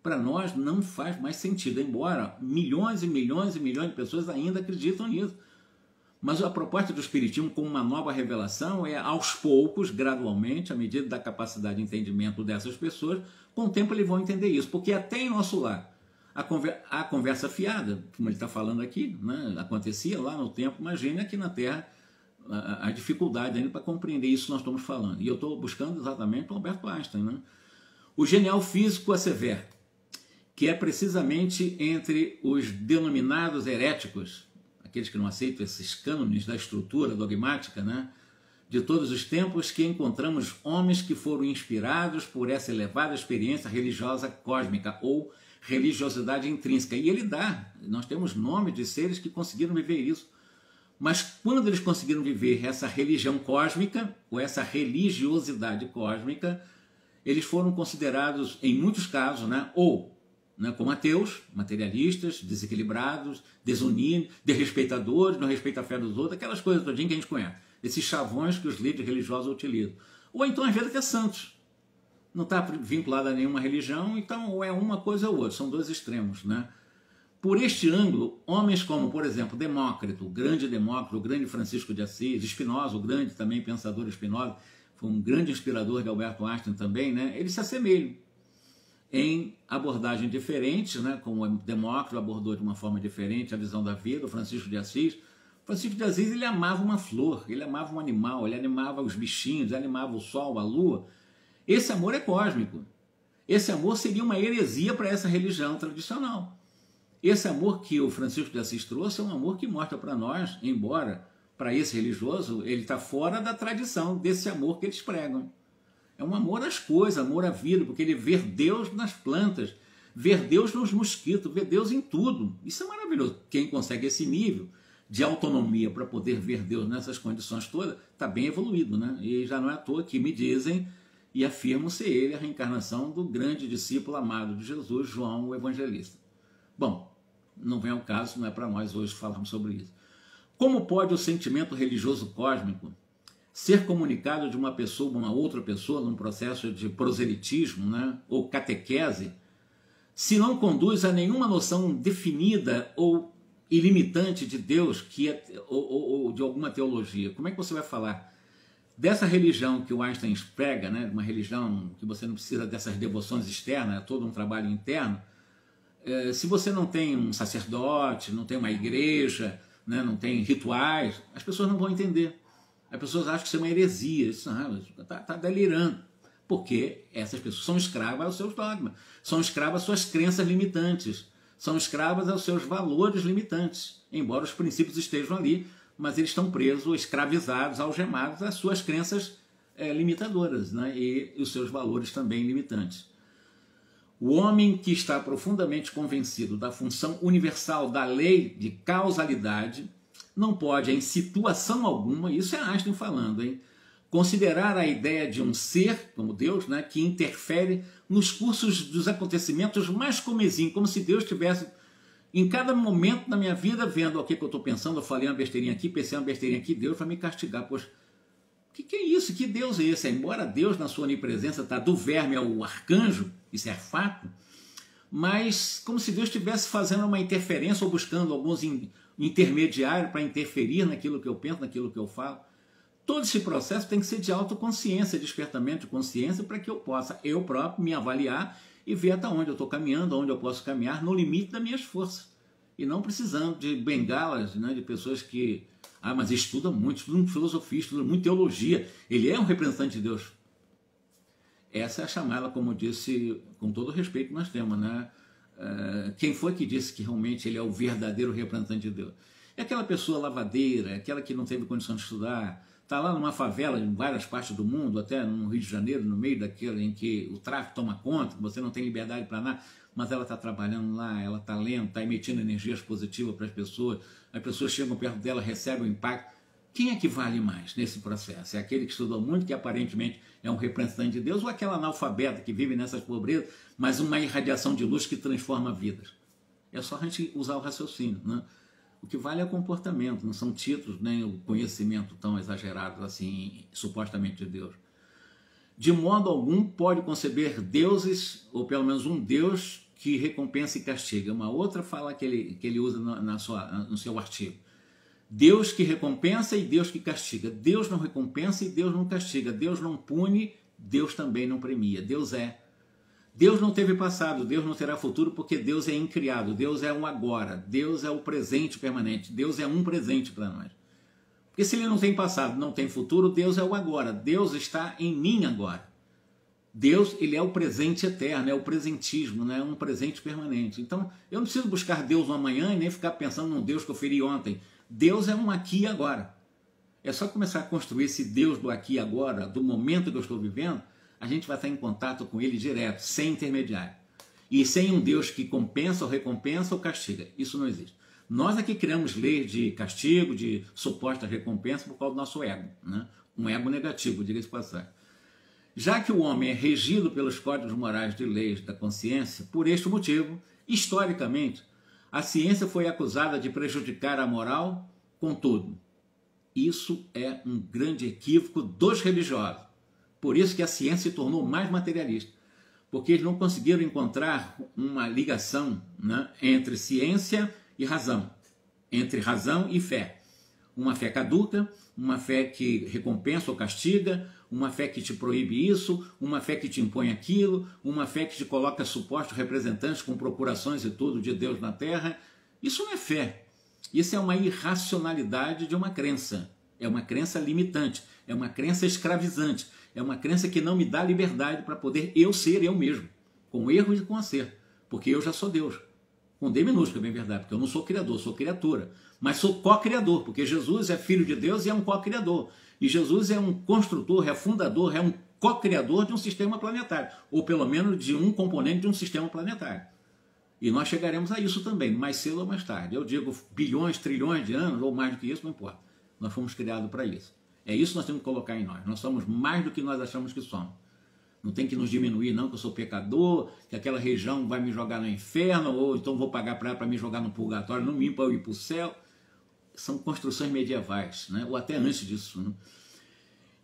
Para nós não faz mais sentido, embora milhões e milhões e milhões de pessoas ainda acreditam nisso. Mas a proposta do Espiritismo como uma nova revelação é aos poucos, gradualmente, à medida da capacidade de entendimento dessas pessoas, com o tempo eles vão entender isso, porque até em nosso lar, a conversa fiada, como ele está falando aqui, né, acontecia lá no tempo, imagine aqui na Terra a dificuldade ainda para compreender isso que nós estamos falando. E eu estou buscando exatamente o Albert Einstein. Né? O genial físico assevera que é precisamente entre os denominados heréticos, aqueles que não aceitam esses cânones da estrutura dogmática, né, de todos os tempos, que encontramos homens que foram inspirados por essa elevada experiência religiosa cósmica ou religiosidade intrínseca. E ele nós temos nomes de seres que conseguiram viver isso. Mas quando eles conseguiram viver essa religião cósmica, ou essa religiosidade cósmica, eles foram considerados, em muitos casos, como ateus, materialistas, desequilibrados, desunidos, desrespeitadores, não respeitam a fé dos outros, aquelas coisas todinhas que a gente conhece, esses chavões que os líderes religiosos utilizam. Ou então, às vezes, que é santos. Não está vinculado a nenhuma religião, então ou é uma coisa ou outra, são dois extremos. Né? Por este ângulo, homens como, por exemplo, Demócrito, o grande Francisco de Assis, Spinoza, o grande também pensador Spinoza, foi um grande inspirador de Albert Einstein também, né? Eles se assemelham em abordagem diferente, né? Como o Demócrito abordou de uma forma diferente a visão da vida, o Francisco de Assis. Francisco de Assis, ele amava uma flor, ele amava um animal, ele amava os bichinhos, ele amava o sol, a lua. Esse amor é cósmico. Esse amor seria uma heresia para essa religião tradicional. Esse amor que o Francisco de Assis trouxe é um amor que mostra para nós, embora para esse religioso, ele está fora da tradição desse amor que eles pregam. É um amor às coisas, amor à vida, porque ele vê Deus nas plantas, vê Deus nos mosquitos, vê Deus em tudo. Isso é maravilhoso. Quem consegue esse nível de autonomia para poder ver Deus nessas condições todas, está bem evoluído, né? E já não é à toa que me dizem e afirmam ser ele a reencarnação do grande discípulo amado de Jesus, João o Evangelista. Bom, não vem ao caso, não é para nós hoje falarmos sobre isso. Como pode o sentimento religioso cósmico ser comunicado de uma pessoa a uma outra pessoa num processo de proselitismo, né, ou catequese, se não conduz a nenhuma noção definida ou ilimitante de Deus ou de alguma teologia? Como é que você vai falar dessa religião que o Einstein prega, né, uma religião que você não precisa dessas devoções externas, é todo um trabalho interno, se você não tem um sacerdote, não tem uma igreja, né, não tem rituais, as pessoas não vão entender. As pessoas acham que isso é uma heresia, está delirando, porque essas pessoas são escravas aos seus dogmas, são escravas às suas crenças limitantes, são escravas aos seus valores limitantes, embora os princípios estejam ali, mas eles estão presos, escravizados, algemados às suas crenças limitadoras, né, e os seus valores também limitantes. O homem que está profundamente convencido da função universal da lei de causalidade não pode, em situação alguma, isso é Einstein falando, considerar a ideia de um ser, como Deus, né, que interfere nos cursos dos acontecimentos mais comezinhos, como se Deus estivesse em cada momento da minha vida vendo o que eu estou pensando, eu falei uma besteirinha aqui, pensei uma besteirinha aqui, Deus vai me castigar. Poxa, o que é isso? Que Deus é esse? Embora Deus, na sua onipresença, está do verme ao arcanjo, isso é fato, mas como se Deus estivesse fazendo uma interferência ou buscando alguns intermediários para interferir naquilo que eu penso, naquilo que eu falo. Todo esse processo tem que ser de autoconsciência, despertamento de consciência, para que eu possa, eu próprio, me avaliar e ver até onde eu estou caminhando, onde eu posso caminhar no limite das minhas forças. E não precisando de bengalas, né, de pessoas que... mas estuda muito filosofia, estuda muito teologia. Ele é um representante de Deus. Essa é a chamada, como eu disse, com todo o respeito que nós temos, né? Quem foi que disse que realmente ele é o verdadeiro representante de Deus? É aquela pessoa lavadeira, aquela que não teve condição de estudar, está lá numa favela em várias partes do mundo, até no Rio de Janeiro, no meio daquele em que o tráfico toma conta, que você não tem liberdade para nada, mas ela está trabalhando lá, ela está lendo, está emitindo energias positivas para as pessoas chegam perto dela, recebem o impacto. Quem é que vale mais nesse processo? É aquele que estudou muito, que aparentemente é um representante de Deus, ou aquela analfabeta que vive nessas pobrezas, mas uma irradiação de luz que transforma vidas? É só a gente usar o raciocínio, né? O que vale é o comportamento, não são títulos, nem o conhecimento tão exagerado assim, supostamente de Deus. De modo algum pode conceber deuses, ou pelo menos um Deus que recompensa e castiga. Uma outra fala que ele usa no seu artigo. Deus que recompensa e Deus que castiga. Deus não recompensa e Deus não castiga. Deus não pune, Deus também não premia. Deus é. Deus não teve passado, Deus não terá futuro, porque Deus é incriado, Deus é um agora, Deus é o presente permanente, Deus é um presente para nós. Porque se ele não tem passado, não tem futuro, Deus é o agora, Deus está em mim agora. Deus, ele é o presente eterno, é o presentismo, né? É um presente permanente. Então, eu não preciso buscar Deus no amanhã e nem ficar pensando num Deus que eu feri ontem. Deus é um aqui e agora. É só começar a construir esse Deus do aqui e agora, do momento que eu estou vivendo, a gente vai estar em contato com ele direto, sem intermediário. E sem um Deus que compensa ou recompensa ou castiga. Isso não existe. Nós aqui criamos leis de castigo, de suposta recompensa por causa do nosso ego, né? Um ego negativo, diga-se de passagem. Já que o homem é regido pelos códigos morais de leis da consciência, por este motivo, historicamente, a ciência foi acusada de prejudicar a moral, contudo. Isso é um grande equívoco dos religiosos. Por isso que a ciência se tornou mais materialista, porque eles não conseguiram encontrar uma ligação, né, entre ciência e razão, entre razão e fé. Uma fé caduca, uma fé que recompensa ou castiga, uma fé que te proíbe isso, uma fé que te impõe aquilo, uma fé que te coloca supostos representantes com procurações e tudo de Deus na terra. Isso não é fé. Isso é uma irracionalidade de uma crença. É uma crença limitante, é uma crença escravizante, é uma crença que não me dá liberdade para poder eu ser eu mesmo, com erros e com acerto, porque eu já sou Deus. Com D minúsculo, é bem verdade, porque eu não sou criador, sou criatura, mas sou co-criador, porque Jesus é filho de Deus e é um co-criador. E Jesus é um construtor, é fundador, é um co-criador de um sistema planetário, ou pelo menos de um componente de um sistema planetário. E nós chegaremos a isso também, mais cedo ou mais tarde. Eu digo bilhões, trilhões de anos, ou mais do que isso, não importa. Nós fomos criados para isso. É isso que nós temos que colocar em nós. Nós somos mais do que nós achamos que somos. Não tem que nos diminuir, não, que eu sou pecador, que aquela região vai me jogar no inferno, ou então vou pagar para me jogar no purgatório, no mínimo para eu ir para o céu. São construções medievais, né? Ou até antes disso. Né?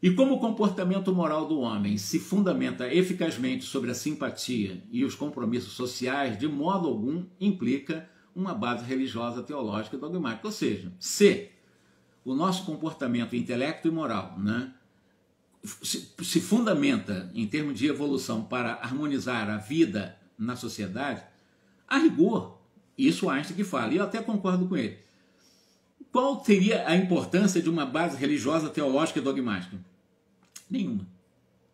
E como o comportamento moral do homem se fundamenta eficazmente sobre a simpatia e os compromissos sociais, de modo algum implica uma base religiosa, teológica e dogmática. Ou seja, se o nosso comportamento intelecto e moral, né, se fundamenta em termos de evolução para harmonizar a vida na sociedade, a rigor, isso Einstein que fala, e eu até concordo com ele. Qual seria a importância de uma base religiosa, teológica e dogmática? Nenhuma.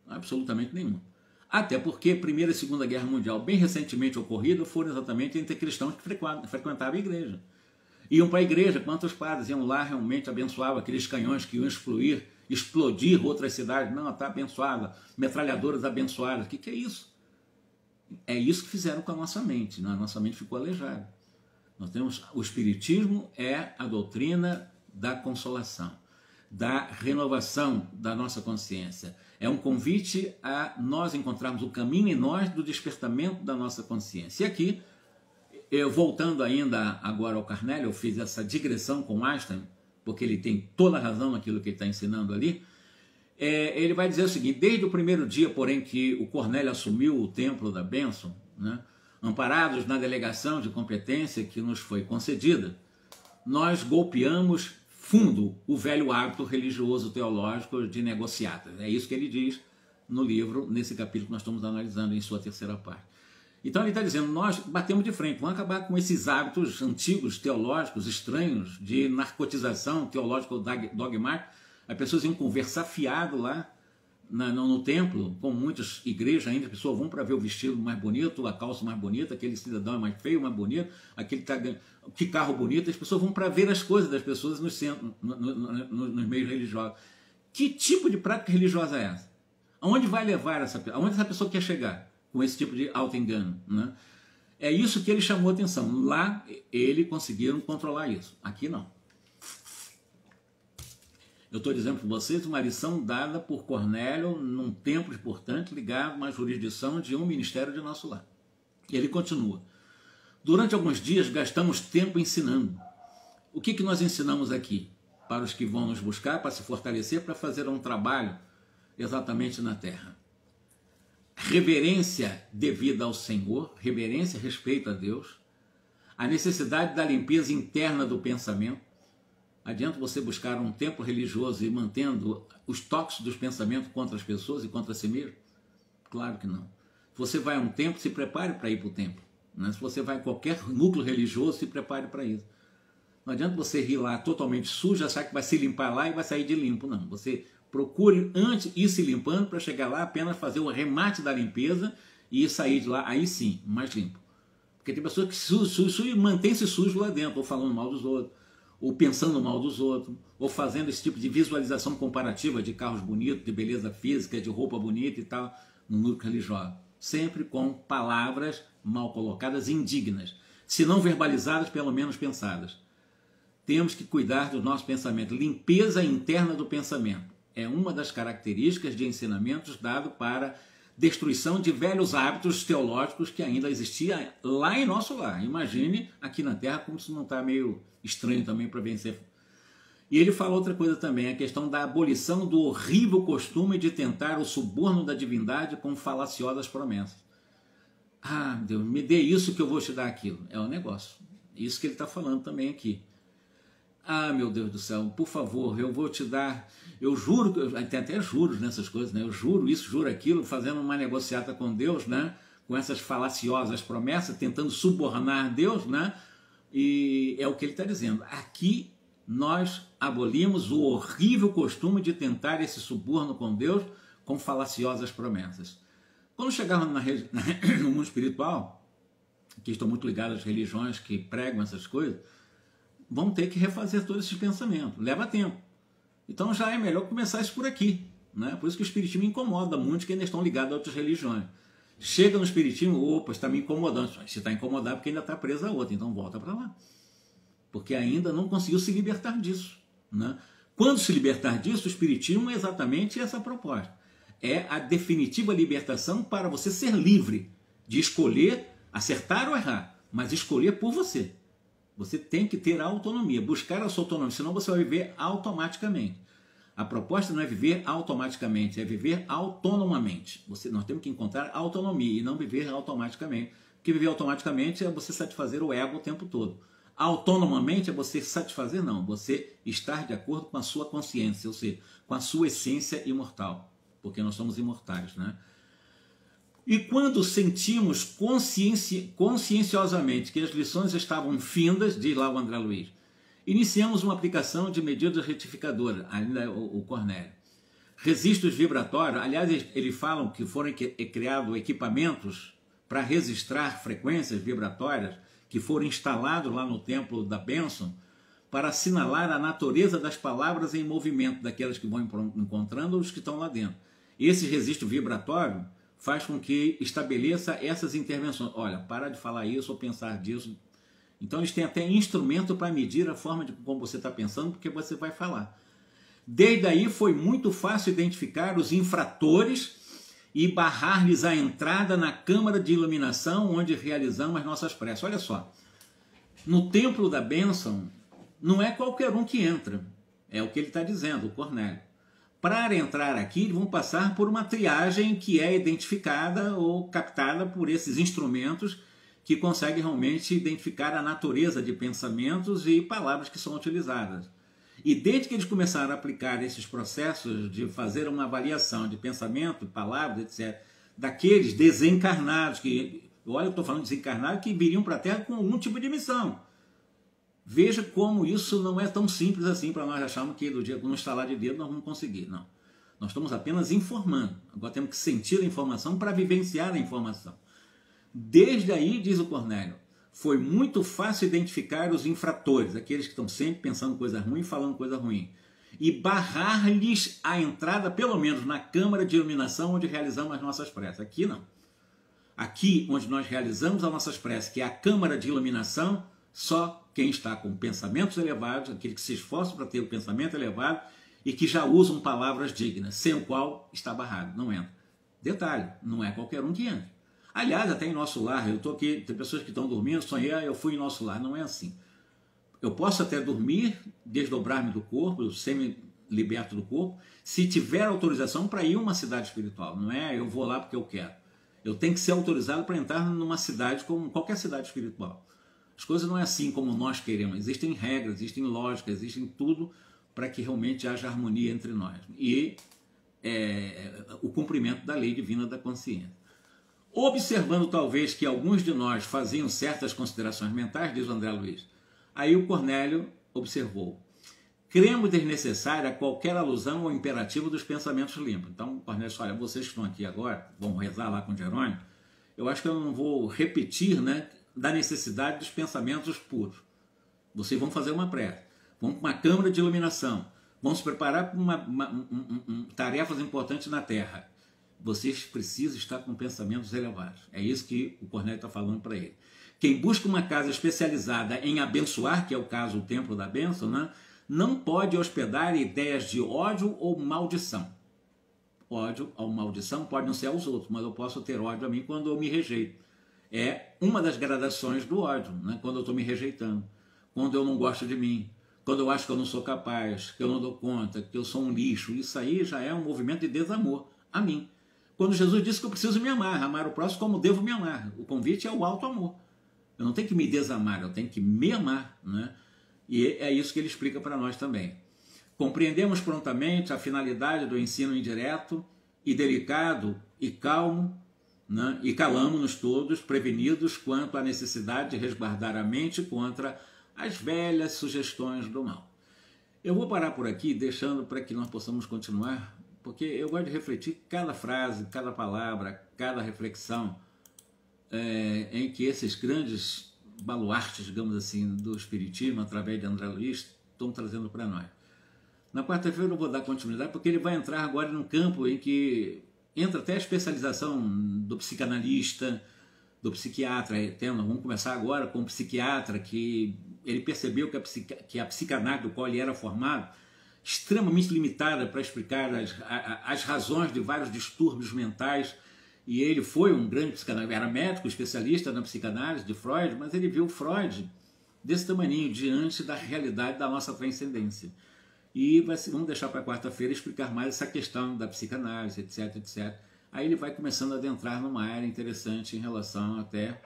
Absolutamente nenhuma. Até porque a Primeira e Segunda Guerra Mundial, bem recentemente ocorrida, foram exatamente entre cristãos que frequentavam a igreja. Iam para a igreja, quantos padres iam lá, realmente abençoavam aqueles canhões que iam explodir outras cidades. Não, está abençoada. Metralhadoras abençoadas. O que é isso? É isso que fizeram com a nossa mente. Né? A nossa mente ficou aleijada. Nós temos, o Espiritismo é a doutrina da consolação, da renovação da nossa consciência. É um convite a nós encontrarmos o caminho em nós do despertamento da nossa consciência. E aqui, voltando ainda agora ao Carnelli, eu fiz essa digressão com Einstein, porque ele tem toda a razão naquilo que ele está ensinando ali. Ele vai dizer o seguinte: desde o primeiro dia, porém, que o Cornélio assumiu o templo da bênção, né, amparados na delegação de competência que nos foi concedida, nós golpeamos fundo o velho hábito religioso teológico de negociatas. É isso que ele diz no livro, nesse capítulo que nós estamos analisando em sua terceira parte. Então ele está dizendo, nós batemos de frente, vamos acabar com esses hábitos antigos, teológicos, estranhos, de narcotização teológica ou dogmática. As pessoas iam conversar fiado lá no templo, com muitas igrejas ainda, as pessoas vão para ver o vestido mais bonito, a calça mais bonita, aquele cidadão é mais feio, mais bonito, aquele que carro bonito, as pessoas vão para ver as coisas das pessoas nos meios religiosos. Que tipo de prática religiosa é essa? Aonde vai levar aonde essa pessoa quer chegar com esse tipo de auto-engano, né? É isso que ele chamou a atenção. Lá, eles conseguiram controlar isso. Aqui, não. Eu estou dizendo para vocês uma lição dada por Cornélio num tempo importante ligado a uma jurisdição de um ministério de nosso lar. E ele continua. Durante alguns dias gastamos tempo ensinando. O que nós ensinamos aqui? Para os que vão nos buscar, para se fortalecer, para fazer um trabalho exatamente na terra. Reverência devida ao Senhor, reverência, respeito a Deus, a necessidade da limpeza interna do pensamento. Adianta você buscar um templo religioso e mantendo os toques dos pensamentos contra as pessoas e contra si mesmo? Claro que não. Se você vai a um templo, se prepare para ir para o templo, né? Se você vai a qualquer núcleo religioso, se prepare para isso. Não adianta você ir lá totalmente sujo, achar que vai se limpar lá e vai sair de limpo, não. Você procure antes ir se limpando para chegar lá apenas fazer o remate da limpeza e sair de lá, aí sim, mais limpo. Porque tem pessoas que sujo e mantém-se sujo lá dentro, ou falando mal dos outros, ou pensando mal dos outros, ou fazendo esse tipo de visualização comparativa de carros bonitos, de beleza física, de roupa bonita e tal, no núcleo religioso. Sempre com palavras mal colocadas, indignas. Se não verbalizadas, pelo menos pensadas. Temos que cuidar do nosso pensamento. Limpeza interna do pensamento é uma das características de ensinamentos dado para destruição de velhos hábitos teológicos que ainda existiam lá em nosso lar. Imagine aqui na Terra como isso não está meio estranho também para vencer. E ele fala outra coisa também, a questão da abolição do horrível costume de tentar o suborno da divindade com falaciosas promessas. Ah, Deus, me dê isso que eu vou te dar aquilo. É o negócio. Isso que ele está falando também aqui. Ah, meu Deus do céu, por favor, eu vou te dar, eu juro, tem até juros nessas coisas, né? Eu juro isso, juro aquilo, fazendo uma negociata com Deus, né? Com essas falaciosas promessas, tentando subornar Deus, né? E é o que ele está dizendo. Aqui nós abolimos o horrível costume de tentar esse suborno com Deus com falaciosas promessas. Quando chegarmos no mundo espiritual, que estão muito ligados às religiões que pregam essas coisas, vão ter que refazer todos esses pensamentos. Leva tempo. Então já é melhor começar isso por aqui, né? Por isso que o Espiritismo incomoda muitos que ainda estão ligados a outras religiões. Chega no Espiritismo, opa, está me incomodando. Se está incomodado porque ainda está preso a outra, então volta para lá. Porque ainda não conseguiu se libertar disso, né? Quando se libertar disso, o Espiritismo é exatamente essa proposta. É a definitiva libertação para você ser livre de escolher, acertar ou errar, mas escolher por você. Você tem que ter a autonomia, buscar a sua autonomia, senão você vai viver automaticamente. A proposta não é viver automaticamente, é viver autonomamente. Nós temos que encontrar autonomia e não viver automaticamente. Porque viver automaticamente é você satisfazer o ego o tempo todo. Autonomamente é você satisfazer, não. Você estar de acordo com a sua consciência, ou seja, com a sua essência imortal. Porque nós somos imortais, né? E quando sentimos conscienciosamente que as lições estavam findas, diz lá o André Luiz, iniciamos uma aplicação de medidas retificadoras, ainda o Cornélio. Registros vibratórios, aliás, eles falam que foram criados equipamentos para registrar frequências vibratórias que foram instalados lá no templo da bênção para assinalar a natureza das palavras em movimento, daquelas que vão encontrando ou os que estão lá dentro. Esse registro vibratório faz com que estabeleça essas intervenções. Olha, para de falar isso ou pensar disso. Então eles têm até instrumento para medir a forma de como você está pensando, porque você vai falar. Desde aí foi muito fácil identificar os infratores e barrar-lhes a entrada na câmara de iluminação onde realizamos as nossas preces. Olha só, no templo da bênção não é qualquer um que entra, é o que ele está dizendo, o Cornélio. Para entrar aqui, vão passar por uma triagem que é identificada ou captada por esses instrumentos que conseguem realmente identificar a natureza de pensamentos e palavras que são utilizadas. E desde que eles começaram a aplicar esses processos de fazer uma avaliação de pensamento, palavras, etc., daqueles desencarnados que Olha, eu estou falando de desencarnados que viriam para a Terra com algum tipo de missão. Veja como isso não é tão simples assim para nós acharmos que do dia que não estalar de dedo nós vamos conseguir. Não. Nós estamos apenas informando. Agora temos que sentir a informação para vivenciar a informação. Desde aí, diz o Cornélio, foi muito fácil identificar os infratores, aqueles que estão sempre pensando coisa ruim e falando coisa ruim, e barrar-lhes a entrada, pelo menos na câmara de iluminação onde realizamos as nossas preces. Aqui não. Aqui, onde nós realizamos as nossas preces, que é a câmara de iluminação, só quem está com pensamentos elevados, aquele que se esforça para ter o pensamento elevado e que já usam palavras dignas, sem o qual está barrado, não entra. Detalhe, não é qualquer um que entra. Aliás, até em nosso lar, eu estou aqui, tem pessoas que estão dormindo, sonhei, eu fui em nosso lar, não é assim. Eu posso até dormir, desdobrar-me do corpo, semi-liberto do corpo, se tiver autorização para ir a uma cidade espiritual, não é eu vou lá porque eu quero. Eu tenho que ser autorizado para entrar numa cidade como qualquer cidade espiritual. As coisas não é assim como nós queremos, existem regras, existem lógicas, existem tudo para que realmente haja harmonia entre nós. E o cumprimento da lei divina da consciência. Observando talvez que alguns de nós faziam certas considerações mentais, diz o André Luiz, aí o Cornélio observou: cremos desnecessária qualquer alusão ao imperativo dos pensamentos limpos. Então o Cornélio disse: olha, vocês que estão aqui agora, vão rezar lá com Jerônimo, eu acho que eu não vou repetir, né, da necessidade dos pensamentos puros. Vocês vão fazer uma prece, vão para uma câmara de iluminação, vão se preparar para tarefas importantes na Terra. Vocês precisam estar com pensamentos elevados. É isso que o Cornélio está falando para ele. Quem busca uma casa especializada em abençoar, que é o caso do Templo da Bênção, né, não pode hospedar ideias de ódio ou maldição. Ódio ou maldição pode não ser aos outros, mas eu posso ter ódio a mim quando eu me rejeito. É uma das gradações do ódio, né, quando eu estou me rejeitando, quando eu não gosto de mim, quando eu acho que eu não sou capaz, que eu não dou conta, que eu sou um lixo. Isso aí já é um movimento de desamor a mim. Quando Jesus disse que eu preciso me amar o próximo como devo me amar. O convite é o alto amor. Eu não tenho que me desamar, eu tenho que me amar, né? E é isso que ele explica para nós também. Compreendemos prontamente a finalidade do ensino indireto e delicado e calmo, né? E calamos-nos todos prevenidos quanto à necessidade de resguardar a mente contra as velhas sugestões do mal. Eu vou parar por aqui, deixando para que nós possamos continuar, porque eu gosto de refletir cada frase, cada palavra, cada reflexão em que esses grandes baluartes, digamos assim, do Espiritismo, através de André Luiz, estão trazendo para nós. Na quarta-feira eu vou dar continuidade, porque ele vai entrar agora num campo em que entra até a especialização do psicanalista, do psiquiatra. Vamos começar agora com o psiquiatra, que ele percebeu que a psicanálise do qual ele era formado, extremamente limitada para explicar as razões de vários distúrbios mentais, e ele foi um grande psicanalista, era médico, especialista na psicanálise de Freud, mas ele viu Freud desse tamaninho, diante da realidade da nossa transcendência. E vamos deixar para quarta-feira explicar mais essa questão da psicanálise, etc, etc. Aí ele vai começando a adentrar numa área interessante em relação até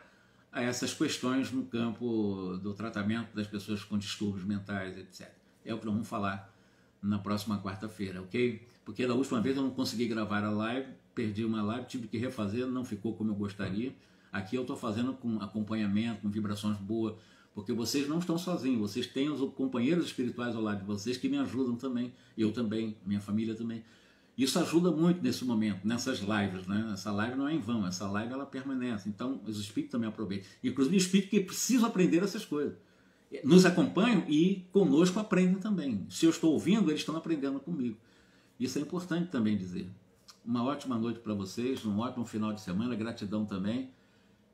a essas questões no campo do tratamento das pessoas com distúrbios mentais, etc. É o que nós vamos falar na próxima quarta-feira, ok? Porque da última vez eu não consegui gravar a live, perdi uma live, tive que refazer, não ficou como eu gostaria. Aqui eu estou fazendo com acompanhamento, com vibrações boas, porque vocês não estão sozinhos, vocês têm os companheiros espirituais ao lado de vocês que me ajudam também, eu também, minha família também. Isso ajuda muito nesse momento, nessas lives, né? Essa live não é em vão, essa live ela permanece, então os espíritos também aproveitam. Inclusive espíritos que precisam aprender essas coisas. Nos acompanham e conosco aprendem também. Se eu estou ouvindo, eles estão aprendendo comigo. Isso é importante também dizer. Uma ótima noite para vocês, um ótimo final de semana, gratidão também,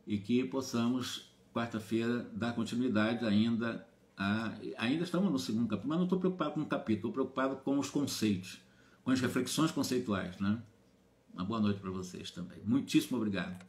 e que possamos, quarta-feira, dar continuidade ainda. Ainda estamos no segundo capítulo, mas não estou preocupado com o capítulo, estou preocupado com os conceitos, com as reflexões conceituais, né? Uma boa noite para vocês também. Muitíssimo obrigado.